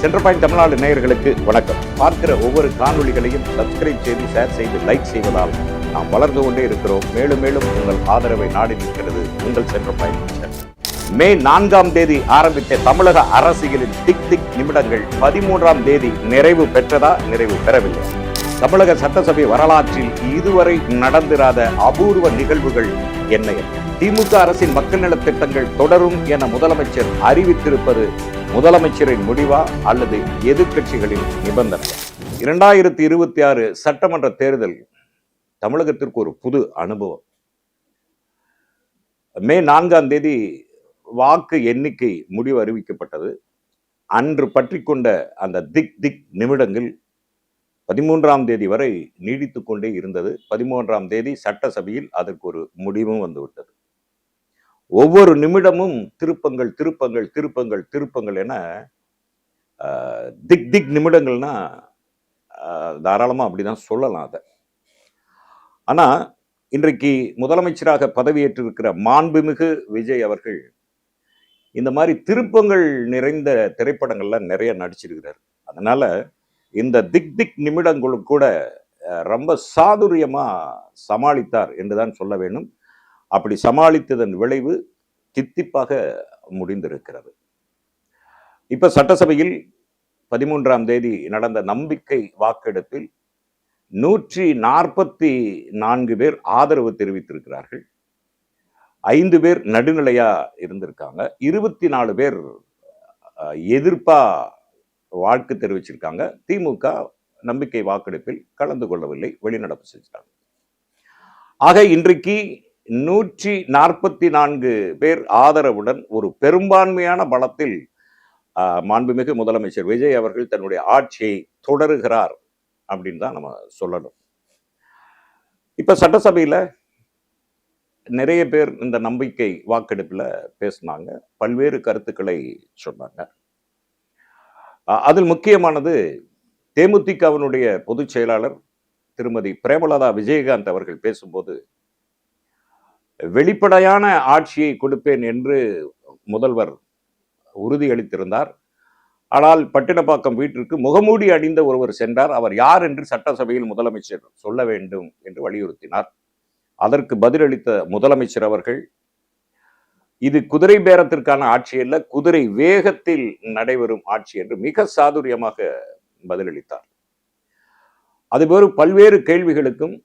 Centre point Tamil Nadu நேயர்களுக்கு வணக்கம். பார்க்கிற ஒவ்வொரு காணொளிகளையும் சப்ஸ்கிரைப் செய்து, ஷேர் செய்து, லைக் செய்வதால் நாம் வளர்ந்து கொண்டே இருக்கிறோம். மேலும் மேலும் உங்கள் ஆதரவை நாடி நிற்கிறது உங்கள் சென்டர் பாயிண்ட். மே 4ஆம் தேதி ஆரம்பித்த தமிழக அரசியலின் திக் திக் நிமிடங்கள் 13ஆம் தேதி நிறைவு பெற்றதா, நிறைவு பெறவில்லை. தமிழக சட்டசபை வரலாற்றில் இதுவரை நடந்திராத அபூர்வ நிகழ்வுகள் என்ன? திமுக அரசின் மக்கள் நலத் திட்டங்கள் தொடரும் என முதலமைச்சர் அறிவித்திருப்பது முதலமைச்சரின் முடிவா அல்லது எதிர்கட்சிகளின் நிபந்தனை? 2026 சட்டமன்ற தேர்தல் தமிழகத்திற்கு ஒரு புது அனுபவம். மே 4ஆம் தேதி வாக்கு எண்ணிக்கை முடிவு அறிவிக்கப்பட்டது. அன்று பற்றி கொண்ட அந்த திக் திக் நிமிடங்கள் 13ஆம் தேதி வரை நீடித்துக் கொண்டே இருந்தது. 13ஆம் தேதி சட்டசபையில் அதற்கு ஒரு முடிவும் வந்துவிட்டது. ஒவ்வொரு நிமிடமும் திருப்பங்கள் திருப்பங்கள் திருப்பங்கள் திருப்பங்கள் என திக் திக் நிமிடங்கள்னா தாராளமா அப்படிதான் சொல்லலாம். அதை ஆனா இன்றைக்கு முதலமைச்சராக பதவியேற்றிருக்கிற மாண்புமிகு விஜய் அவர்கள் இந்த மாதிரி திருப்பங்கள் நிறைந்த திரைப்படங்கள்ல நிறைய நடிச்சிருக்கிறார். அதனால இந்த திக் திக் நிமிடங்களும் கூட ரொம்ப சாதுரியமா சமாளித்தார் என்றுதான் சொல்ல வேண்டும். அப்படி சமாளித்ததன் விளைவு தித்திப்பாக முடிந்திருக்கிறது. இப்ப சட்டசபையில் 13ஆம் தேதி நடந்த நம்பிக்கை வாக்கெடுப்பில் 144 பேர் ஆதரவு தெரிவித்திருக்கிறார்கள். 5 பேர் நடுநிலையா இருந்திருக்காங்க. 24 பேர் எதிர்ப்பா வாழ்த்து தெரிவிச்சிருக்காங்க. திமுக நம்பிக்கை வாக்கெடுப்பில் கலந்து கொள்ளவில்லை, வெளிநடப்பு செஞ்சிட்டாங்க. ஆக இன்றைக்கு 144 பேர் ஆதரவுடன் ஒரு பெரும்பான்மையான பலத்தில் மாண்புமிகு முதலமைச்சர் விஜய் அவர்கள் தன்னுடைய ஆட்சியை தொடருகிறார் அப்படின்னு தான் நம்ம சொல்லணும். இப்ப சட்டசபையில நிறைய பேர் இந்த நம்பிக்கை வாக்கெடுப்புல பேசினாங்க, பல்வேறு கருத்துக்களை சொன்னாங்க. அதில் முக்கியமானது தேமுதிகவினுடைய பொதுச் செயலாளர் திருமதி பிரேமலதா விஜயகாந்த் அவர்கள் பேசும்போது, வெளிப்படையான ஆட்சியை கொடுப்பேன் என்று முதல்வர் உறுதியளித்திருந்தார். ஆனால் பட்டினப்பாக்கம் வீட்டிற்கு முகமூடி அணிந்த ஒருவர் சென்றார். அவர் யார் என்று சட்டசபையில் முதலமைச்சர் சொல்ல வேண்டும் என்று வலியுறுத்தினார். அதற்கு பதிலளித்த முதலமைச்சர் அவர்கள், இது குதிரை பேரத்திற்கான ஆட்சி அல்ல, குதிரை வேகத்தில் நடைபெறும் ஆட்சி என்று மிக சாதுரியமாக பதிலளித்தார். அதுபோல பல்வேறு கேள்விகளுக்கும்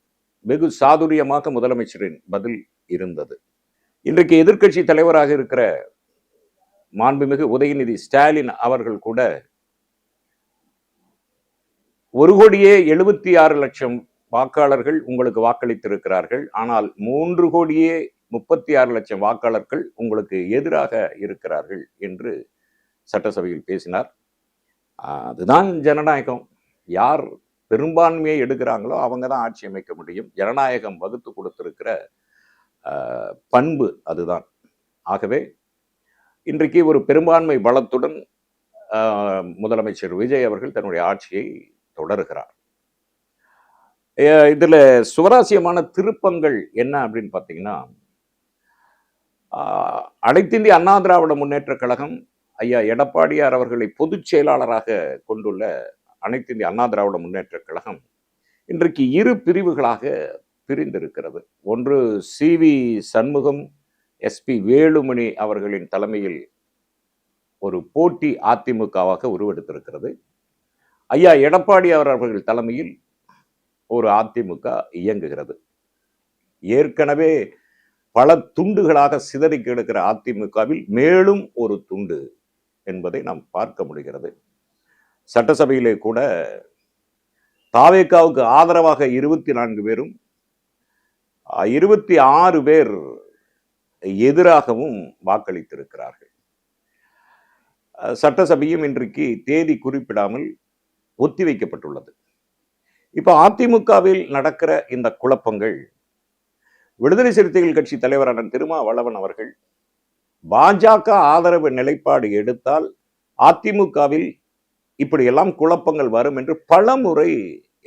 வெகு சாதுரியமாக முதலமைச்சரின் பதில் இருந்தது. இன்றைக்கு எதிர்க்கட்சி தலைவராக இருக்கிற மாண்புமிகு உதயநிதி ஸ்டாலின் அவர்கள் கூட 1,76,00,000 வாக்காளர்கள் உங்களுக்கு வாக்களித்திருக்கிறார்கள், ஆனால் 3,36,00,000 வாக்காளர்கள் உங்களுக்கு எதிராக இருக்கிறார்கள் என்று சட்டசபையில் பேசினார். அதுதான் ஜனநாயகம். யார் பெரும்பான்மையை எடுக்கிறாங்களோ அவங்க தான் ஆட்சி அமைக்க முடியும். ஜனநாயகம் வகுத்து கொடுத்திருக்கிற பண்பு அதுதான். ஆகவே இன்றைக்கு ஒரு பெரும்பான்மை பலத்துடன் முதலமைச்சர் விஜய் அவர்கள் தன்னுடைய ஆட்சியை தொடருகிறார். இதுல சுவாரஸ்யமான திருப்பங்கள் என்ன அப்படின்னு பார்த்தீங்கன்னா, அனைத்திந்திய அண்ணா திராவிட முன்னேற்ற கழகம் ஐயா எடப்பாடியார் அவர்களை பொதுச் செயலாளராக கொண்டுள்ள அனைத்திந்திய அண்ணா திராவிட முன்னேற்ற கழகம் இன்றைக்கு 2 பிரிவுகளாக பிரிந்திருக்கிறது. ஒன்று CV சண்முகம், SP வேலுமணி அவர்களின் தலைமையில் ஒரு போட்டி அதிமுகவாக உருவெடுத்திருக்கிறது. ஐயா எடப்பாடியார் அவர்கள் தலைமையில் ஒரு அதிமுக இயங்குகிறது. ஏற்கனவே பல துண்டுகளாக சிதறி கிடக்கிற அதிமுகவில் மேலும் ஒரு துண்டு என்பதை நாம் பார்க்க முடிகிறது. சட்டசபையிலே கூட தாவேகாவுக்கு ஆதரவாக 24 பேரும் 26 பேர் எதிராகவும் வாக்களித்திருக்கிறார்கள். சட்டசபையும் இன்றைக்கு தேதி குறிப்பிடாமல் ஒத்திவைக்கப்பட்டுள்ளது. இப்ப அதிமுகவில் நடக்கிற இந்த குழப்பங்கள், விடுதலை சிறுத்தைகள் கட்சி தலைவரான திருமாவளவன் அவர்கள் பாஜக ஆதரவு நிலைப்பாடு எடுத்தால் அதிமுகவில் இப்படியெல்லாம் குழப்பங்கள் வரும் என்று பல முறை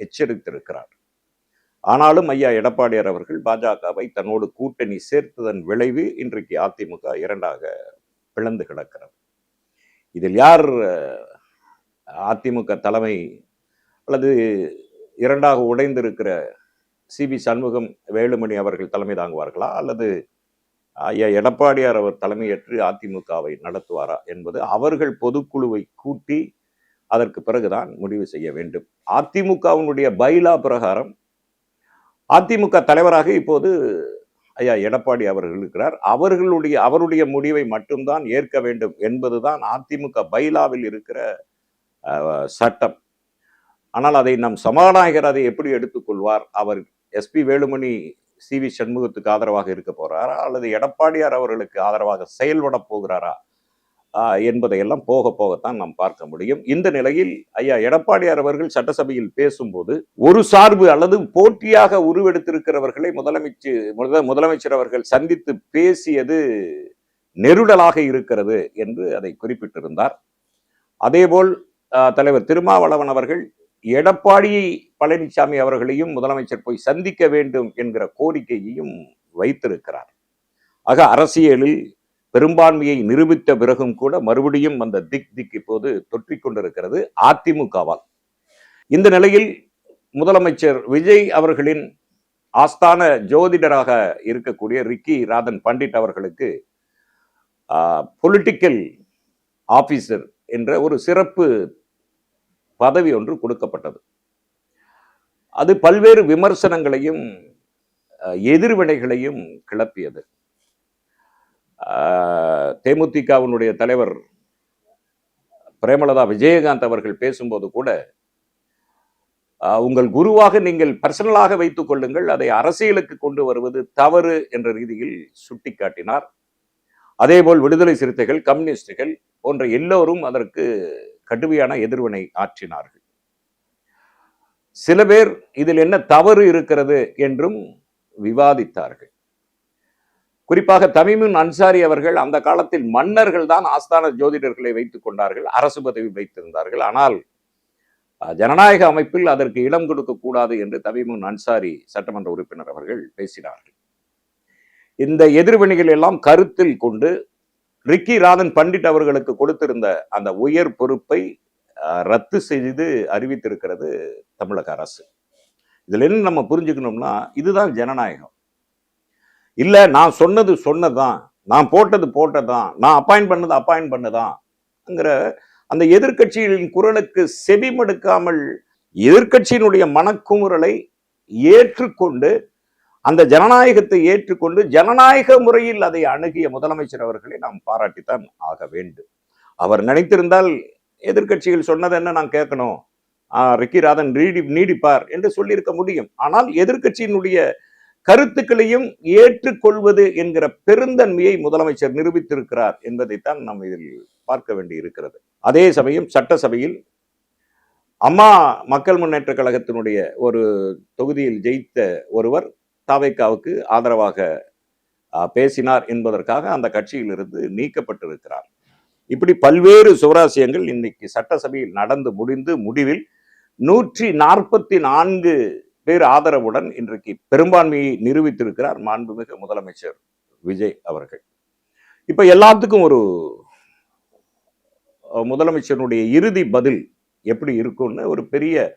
எச்சரித்திருக்கிறார். ஆனாலும் ஐயா எடப்பாடியார் அவர்கள் பாஜகவை தன்னோடு கூட்டணி சேர்த்ததன் விளைவு இன்றைக்கு அதிமுக 2ஆக பிளந்து கிடக்கிறது. இதில் யார் அதிமுக தலைமை அல்லது இரண்டாக உடைந்திருக்கிற சிபி சண்முகம் வேலுமணி அவர்கள் தலைமை தாங்குவார்களா அல்லது ஐயா எடப்பாடியார் அவர் தலைமையேற்று அதிமுகவை நடத்துவாரா என்பது அவர்கள் பொதுக்குழுவை கூட்டி அதற்கு பிறகுதான் முடிவு செய்ய வேண்டும். அதிமுகவினுடைய பைலா பிரகாரம் அதிமுக தலைவராக இப்போது ஐயா எடப்பாடி அவர்கள் இருக்கிறார். அவருடைய முடிவை மட்டும்தான் ஏற்க வேண்டும் என்பதுதான் அதிமுக பைலாவில் இருக்கிற சட்டம். ஆனால் அதை நம் சபாநாயகர் அதை எப்படி எடுத்துக்கொள்வார்? அவர் எஸ்பி வேலுமணி சிவி சண்முகத்துக்கு ஆதரவாக இருக்க போறாரா அல்லது எடப்பாடியார் அவர்களுக்கு ஆதரவாக செயல்பட போகிறாரா என்பதையெல்லாம் போக போகத்தான் நாம் பார்க்க முடியும். இந்த நிலையில் ஐயா எடப்பாடியார் அவர்கள் சட்டசபையில் பேசும்போது ஒரு சார்பு அல்லது போட்டியாக உருவெடுத்திருக்கிறவர்களை முதலமைச்சர் அவர்கள் சந்தித்து பேசியது நெருடலாக இருக்கிறது என்று அதை குறிப்பிட்டிருந்தார். அதேபோல் தலைவர் திருமாவளவன் அவர்கள் எடப்பாடி பழனிசாமி அவர்களையும் முதலமைச்சர் போய் சந்திக்க வேண்டும் என்கிற கோரிக்கையையும் வைத்திருக்கிறார். ஆக அரசியலில் பெரும்பான்மையை நிரூபித்த பிறகும் கூட மறுபடியும் அந்த திக் இப்போது தொற்றிக் கொண்டிருக்கிறது அதிமுகவால். இந்த நிலையில் முதலமைச்சர் விஜய் அவர்களின் ஆஸ்தான ஜோதிடராக இருக்கக்கூடிய ரிக்கி ராதன் பண்டிட் அவர்களுக்கு பொலிட்டிக்கல் ஆபீசர் என்ற ஒரு சிறப்பு பதவி ஒன்று கொடுக்கப்பட்டது. அது பல்வேறு விமர்சனங்களையும் எதிர்வினைகளையும் கிளப்பியது. தேமுதிகவினுடைய தலைவர் பிரேமலதா விஜயகாந்த் அவர்கள் பேசும்போது கூட உங்கள் குருவாக நீங்கள் பர்சனலாக வைத்துக் கொள்ளுங்கள், அதை அரசியலுக்கு கொண்டு வருவது தவறு என்ற ரீதியில் சுட்டிக்காட்டினார். அதேபோல் விடுதலை சிறுத்தைகள், கம்யூனிஸ்டுகள் போன்ற எல்லோரும் அதற்கு கடுமையான எதிர்வினை ஆற்றினார்கள். சில பேர் இதில் என்ன தவறு இருக்கிறது என்றும் விவாதித்தார்கள். குறிப்பாக தமீமுன் அன்சாரி அவர்கள் அந்த காலத்தில் மன்னர்கள் தான் ஆஸ்தான ஜோதிடர்களை வைத்துக் கொண்டார்கள், அரசு பதவி வைத்திருந்தார்கள். ஆனால் ஜனநாயக அமைப்பில் அதற்கு இடம் கொடுக்க கூடாது என்று தமீமுன் அன்சாரி சட்டமன்ற உறுப்பினர் அவர்கள் பேசினார்கள். இந்த எதிர்வினைகள் எல்லாம் கருத்தில் கொண்டு ரிக்கி ராதன் பண்டிட் அவர்களுக்கு கொடுத்திருந்த அந்த உயர் பொறுப்பை ரத்து செய்து அறிவித்திருக்கிறது தமிழக அரசு. இதுல என்ன நம்ம புரிஞ்சுக்கணும்னா, இதுதான் ஜனநாயகம். இல்ல நான் சொன்னது சொன்னதான், நான் போட்டது போட்டதான், நான் அப்பாயிண்ட் பண்ணது அப்பாயிண்ட் பண்ணதான்ங்கிற அந்த எதிர்கட்சிகளின் குரலுக்கு செவிமடுக்காமல் எதிர்கட்சியினுடைய மனக்குமுறலை ஏற்றுக்கொண்டு அந்த ஜனநாயகத்தை ஏற்றுக்கொண்டு ஜனநாயக முறையில் அதை அணுகிய முதலமைச்சர் அவர்களை நாம் பாராட்டித்தான் ஆக வேண்டும். அவர் நினைத்திருந்தால் எதிர்கட்சிகள் சொன்னது என்ன நான் கேட்கணும், ரிக்கி ராதன் நீடிப்பார் என்று சொல்லியிருக்க முடியும். ஆனால் எதிர்கட்சியினுடைய கருத்துக்களையும் ஏற்றுக்கொள்வது என்கிற பெருந்தன்மையை முதலமைச்சர் நிரூபித்திருக்கிறார் என்பதைத்தான் நாம் இதில் பார்க்க வேண்டி இருக்கிறது. அதே சமயம் சட்டசபையில் அம்மா மக்கள் முன்னேற்ற கழகத்தினுடைய ஒரு தொகுதியில் ஜெயித்த ஒருவர் தாவேக்காவுக்கு ஆதரவாக பேசினார் என்பதற்காக அந்த கட்சியிலிருந்து நீக்கப்பட்டிருக்கிறார். இப்படி பல்வேறு சுவராசியங்கள் இன்னைக்கு சட்டசபையில் நடந்து முடிந்து முடிவில் 144 பேர் ஆதரவுடன் இன்றைக்கு பெரும்பான்மையை நிரூபித்திருக்கிறார் மாண்புமிகு முதலமைச்சர் விஜய் அவர்கள். இப்ப எல்லாத்துக்கும் ஒரு முதலமைச்சருடைய இறுதி பதில் எப்படி இருக்கும்னு ஒரு பெரிய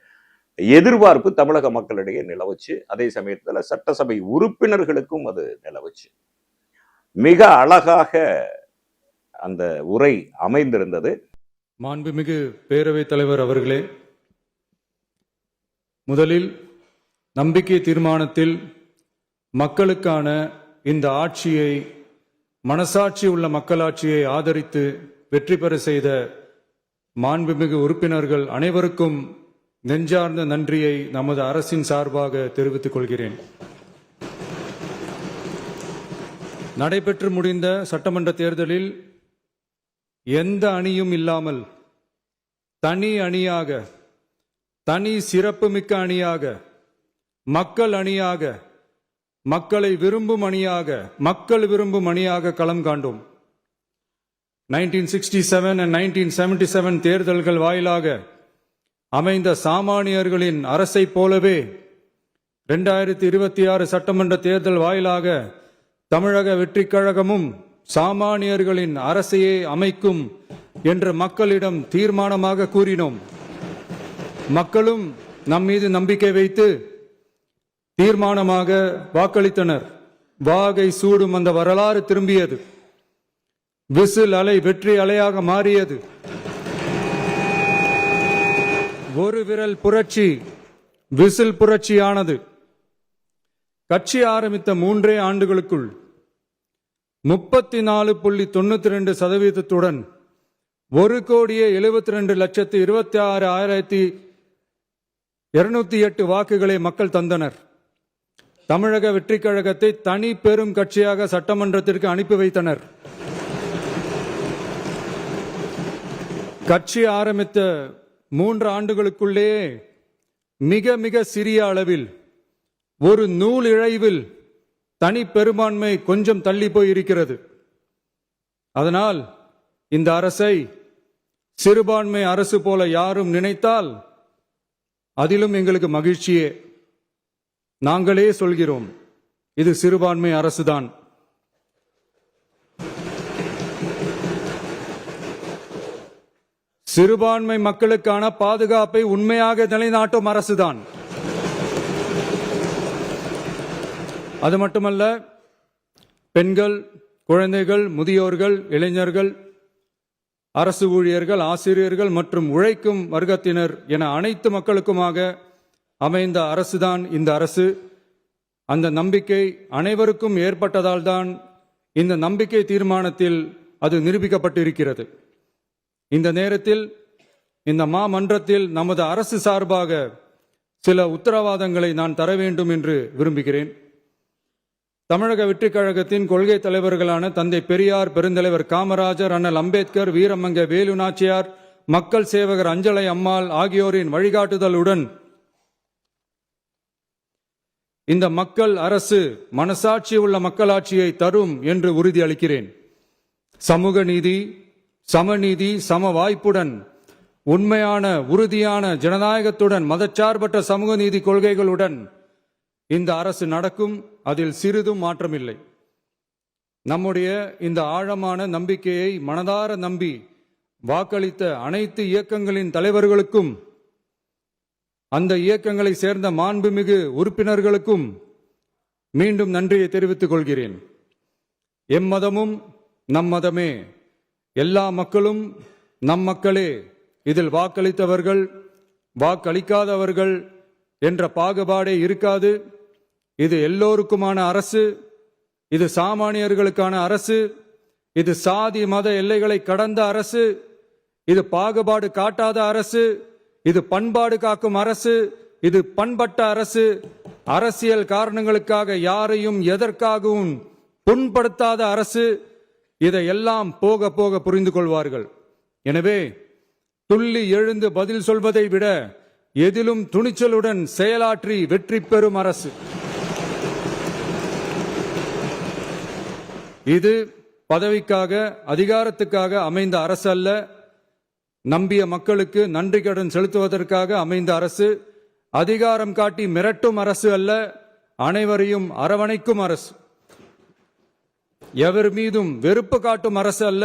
எதிர்பார்ப்பு தமிழக மக்களிடையே நிலவுச்சு. அதே சமயத்துல சட்டசபை உறுப்பினர்களுக்கும் அது நிலவுச்சு. மிக அழகாக அந்த உரை அமைந்திருந்தது. மாண்புமிகு பேரவைத் தலைவர் அவர்களே, முதலில் நம்பிக்கை தீர்மானத்தில் மக்களுக்கான இந்த ஆட்சியை, மனசாட்சி உள்ள மக்களாட்சியை ஆதரித்து வெற்றி பெற செய்த மாண்புமிகு உறுப்பினர்கள் அனைவருக்கும் நெஞ்சார்ந்த நன்றியை நமது அரசின் சார்பாக தெரிவித்துக் கொள்கிறேன். நடைபெற்று முடிந்த சட்டமன்ற தேர்தலில் எந்த அணியும் இல்லாமல் தனி அணியாக, தனி சிறப்புமிக்க அணியாக, மக்கள் அணியாக, மக்களை விரும்பும் அணியாக, மக்கள் விரும்பும் அணியாக களம் காண்டோம். 1967 and 1977 தேர்தல்கள் வாயிலாக அமைந்த சாமானியர்களின் அரசை போலவே 2026 சட்டமன்ற தேர்தல் வாயிலாக தமிழக வெற்றிக் கழகமும் சாமானியர்களின் அரசையே அமைக்கும் என்று மக்களிடம் தீர்மானமாக கூறினோம். மக்களும் நம் மீது நம்பிக்கை வைத்து தீர்மானமாக வாக்களித்தனர். வாகை சூடும் அந்த வரலாறு திரும்பியது. விசில் அலை வெற்றி அலையாக மாறியது. ஒரு விரல் புரட்சி விசில் புரட்சியானது. கட்சி ஆரம்பித்த 3 ஆண்டுகளுக்குள் 34.92% 1,72,26,208 வாக்குகளை மக்கள் தந்தனர். தமிழக வெற்றிக் கழகத்தை தனி பெரும் கட்சியாக சட்டமன்றத்திற்கு அனுப்பி வைத்தனர். கட்சி ஆரம்பித்த 3 ஆண்டுகளுக்குள்ளே மிக மிக சிறிய அளவில் ஒரு நூல் இழைவில் தனி பெரும்பான்மை கொஞ்சம் தள்ளி போயிருக்கிறது. அதனால் இந்த அரசை சிறுபான்மை அரசு போல யாரும் நினைத்தால் அதிலும் எங்களுக்கு மகிழ்ச்சியே. நாங்களே சொல்கிறோம், இது சிறுபான்மை அரசுதான். சிறுபான்மை மக்களுக்கான பாதுகாப்பை உண்மையாக நிலைநாட்டும் அரசுதான். அது மட்டுமல்ல, பெண்கள், குழந்தைகள், முதியோர்கள், இளைஞர்கள், அரசு ஊழியர்கள், ஆசிரியர்கள் மற்றும் உழைக்கும் வர்க்கத்தினர் என அனைத்து மக்களுக்குமாக அமைந்த அரசுதான் இந்த அரசு. அந்த நம்பிக்கை அனைவருக்கும் ஏற்பட்டதால் தான் இந்த நம்பிக்கை தீர்மானத்தில் அது நிரூபிக்கப்பட்டிருக்கிறது. இந்த நேரத்தில் இந்த மாமன்றத்தில் நமது அரசு சார்பாக சில உத்தரவாதங்களை நான் தர வேண்டும் என்று விரும்புகிறேன். தமிழக வெற்றிக் கழகத்தின் கொள்கை தலைவர்களான தந்தை பெரியார், பெருந்தலைவர் காமராஜர், அண்ணல் அம்பேத்கர், வீரமங்க வேலு நாச்சியார், மக்கள் சேவகர் அஞ்சலை அம்மாள் ஆகியோரின் வழிகாட்டுதலுடன் இந்த மக்கள் அரசு மனசாட்சி உள்ள மக்களாட்சியை தரும் என்று உறுதியளிக்கிறேன். சமூக நீதி, சமநீதி, சம வாய்ப்புடன், உண்மையான உறுதியான ஜனநாயகத்துடன், மதச்சார்பற்ற சமூக நீதி கொள்கைகளுடன் இந்த அரசு நடக்கும். அதில் சிறிதும் மாற்றமில்லை. நம்முடைய இந்த ஆழமான நம்பிக்கையை மனதார நம்பி வாக்களித்த அனைத்து இயக்கங்களின் தலைவர்களுக்கும், அந்த இயக்கங்களை சேர்ந்த மாண்புமிகு உறுப்பினர்களுக்கும் மீண்டும் நன்றியை தெரிவித்துக் கொள்கிறேன். எம்மதமும் நம் மதமே, எல்லா மக்களும் நம் மக்களே, இதில் வாக்களித்தவர்கள் வாக்களிக்காதவர்கள் என்ற பாகுபாடே இருக்காது. இது எல்லோருக்குமான அரசு. இது சாமானியர்களுக்கான அரசு. இது சாதி மத எல்லைகளை கடந்த அரசு. இது பாகுபாடு காட்டாத அரசு. இது பண்பாடு காக்கும் அரசு. இது பண்பட்ட அரசு. அரசியல் காரணங்களுக்காக யாரையும் எதற்காகவும் புண்படுத்தாத அரசு. இதையெல்லாம் போக போக புரிந்து கொள்வார்கள். எனவே துள்ளி எழுந்து பதில் சொல்வதை விட எதிலும் துணிச்சலுடன் செயலாற்றி வெற்றி பெறும் அரசு இது. பதவிக்காக, அதிகாரத்துக்காக அமைந்த அரசு அல்ல. நம்பிய மக்களுக்கு நன்றி கடன் செலுத்துவதற்காக அமைந்த அரசு. அதிகாரம் காட்டி மிரட்டும் அரசு அல்ல, அனைவரையும் அரவணைக்கும் அரசு. எவர் மீதும் வெறுப்பு காட்டும் அரசு அல்ல,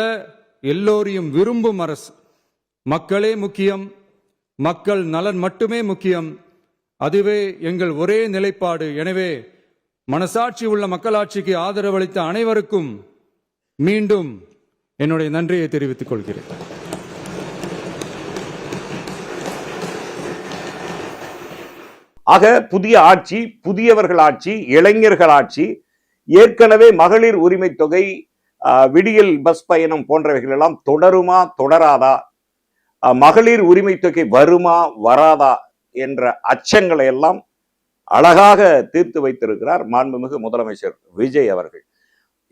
எல்லோரையும் விரும்பும் அரசு. மக்களே முக்கியம், மக்கள் நலன் மட்டுமே முக்கியம். அதுவே எங்கள் ஒரே நிலைப்பாடு. எனவே மனசாட்சி உள்ள மக்களாட்சிக்கு ஆதரவளித்த அனைவருக்கும் மீண்டும் என்னுடைய நன்றியை தெரிவித்துக் கொள்கிறேன். ஆக புதிய ஆட்சி, புதியவர்கள் ஆட்சி, இளைஞர்கள் ஆட்சி, ஏற்கனவே மகளிர் உரிமை தொகை, விடியல் பஸ் பயணம் போன்றவைகள் எல்லாம் தொடருமா தொடராதா, மகளிர் உரிமை தொகை வருமா வராதா என்ற அச்சங்களை எல்லாம் அழகாக தீர்த்து வைத்திருக்கிறார் மாண்புமிகு முதலமைச்சர் விஜய் அவர்கள்.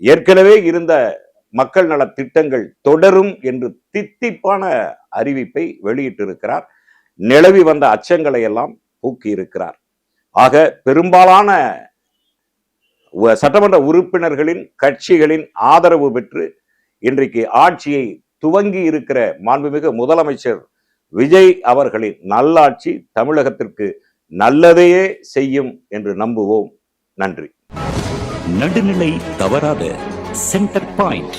ஏற்கனவே இருந்த மக்கள் நல திட்டங்கள் தொடரும் என்று தித்திப்பான அறிவிப்பை வெளியிட்டிருக்கிறார். நிலவி வந்த அச்சங்களை எல்லாம் போக்கி இருக்கிறார். ஆக பெரும்பாலான சட்டமன்ற உறுப்பினர்களின் கட்சிகளின் ஆதரவு பெற்று இன்றைக்கு ஆட்சியை துவங்கி இருக்கிற மாண்புமிகு முதலமைச்சர் விஜய் அவர்களின் நல்லாட்சி தமிழகத்திற்கு நல்லதையே செய்யும் என்று நம்புவோம். நன்றி. நடுநிலை தவறாத சென்டர் பாயிண்ட்.